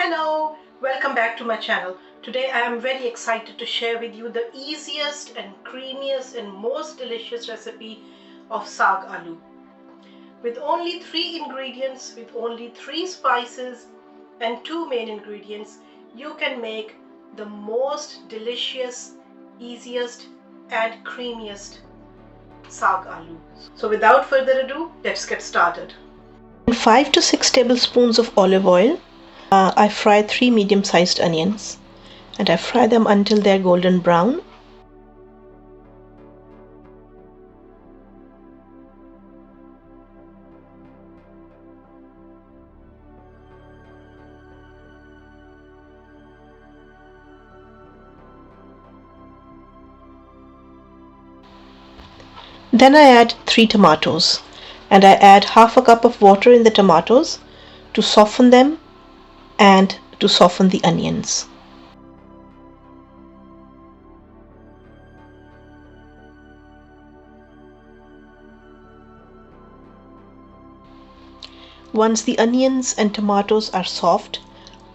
Hello, welcome back to my channel. Today I am very excited to share with you the easiest and creamiest and most delicious recipe of Saag Aloo. With only 3 ingredients, with only 3 spices and 2 main ingredients, you can make the most delicious, easiest and creamiest Saag Aloo. So without further ado, let's get started. 5 to 6 tablespoons of olive oil. I fry 3 medium-sized onions and I fry them until they're golden brown. Then I add 3 tomatoes and I add half a cup of water in the tomatoes to soften them and to soften the onions. Once the onions and tomatoes are soft,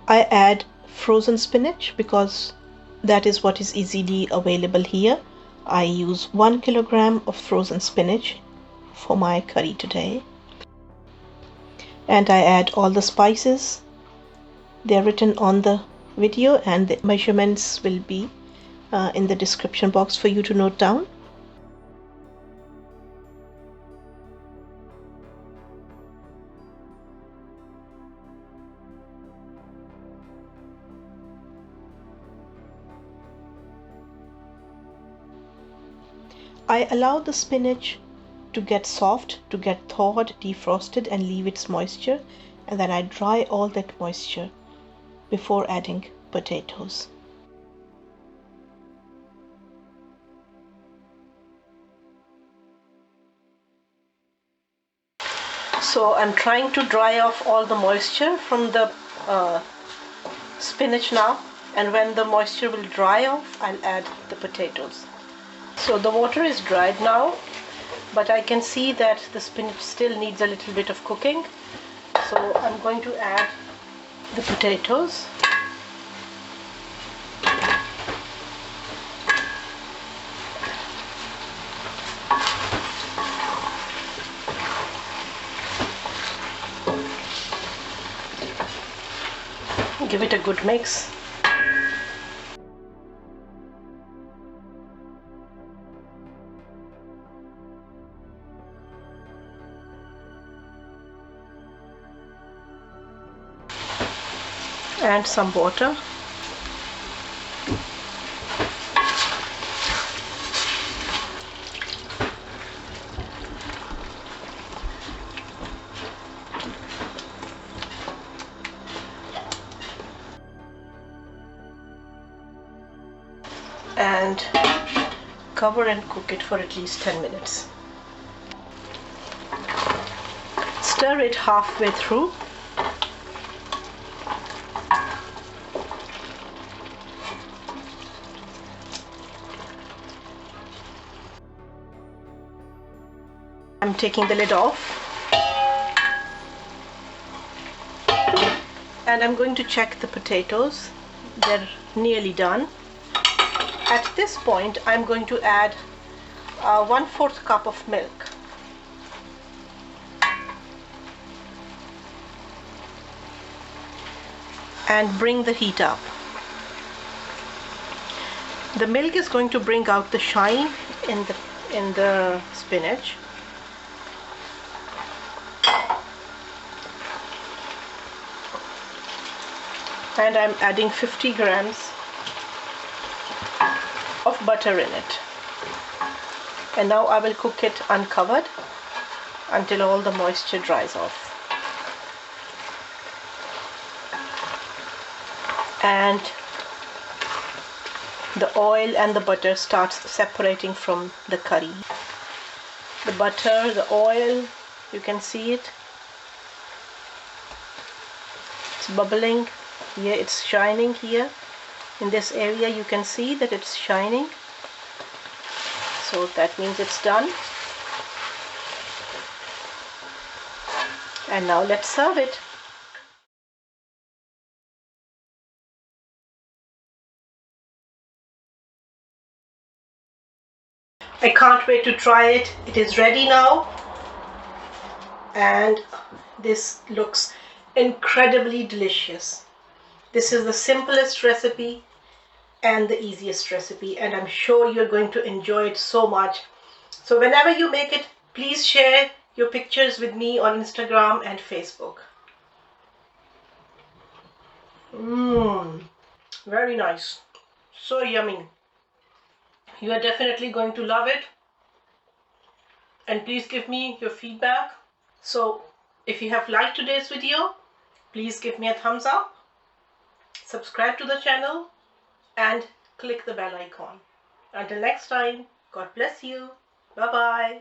I add frozen spinach because that is what is easily available here. I use 1 kilogram of frozen spinach for my curry today. And I add all the spices. They are written on the video and the measurements will be in the description box for you to note down. I allow the spinach to get soft, to get thawed, defrosted and leave its moisture, and then I dry all that moisture before adding potatoes. So I'm trying to dry off all the moisture from the spinach now, and when the moisture will dry off, I'll add the potatoes. So the water is dried now, but I can see that the spinach still needs a little bit of cooking. So I'm going to add the potatoes. Give it a good mix. And some water. And cover and cook it for at least 10 minutes. Stir it halfway through. I'm taking the lid off and I'm going to check the potatoes. They're nearly done. At this point I'm going to add 1/4 cup of milk. And bring the heat up. The milk is going to bring out the shine in the spinach. And I'm adding 50 grams of butter in it. And now I will cook it uncovered until all the moisture dries off. And the oil and the butter starts separating from the curry. The butter, the oil, you can see it. It's bubbling. Here it's shining here. In this area you can see that it's shining. So that means it's done. And now let's serve it. I can't wait to try it. It is ready now, and this looks incredibly delicious. This is the simplest recipe and the easiest recipe, and I'm sure you're going to enjoy it so much. So whenever you make it, please share your pictures with me on Instagram and Facebook. Very nice. So yummy. You are definitely going to love it. And please give me your feedback. So if you have liked today's video, please give me a thumbs up, subscribe to the channel, and click the bell icon. Until next time, God bless you. Bye-bye.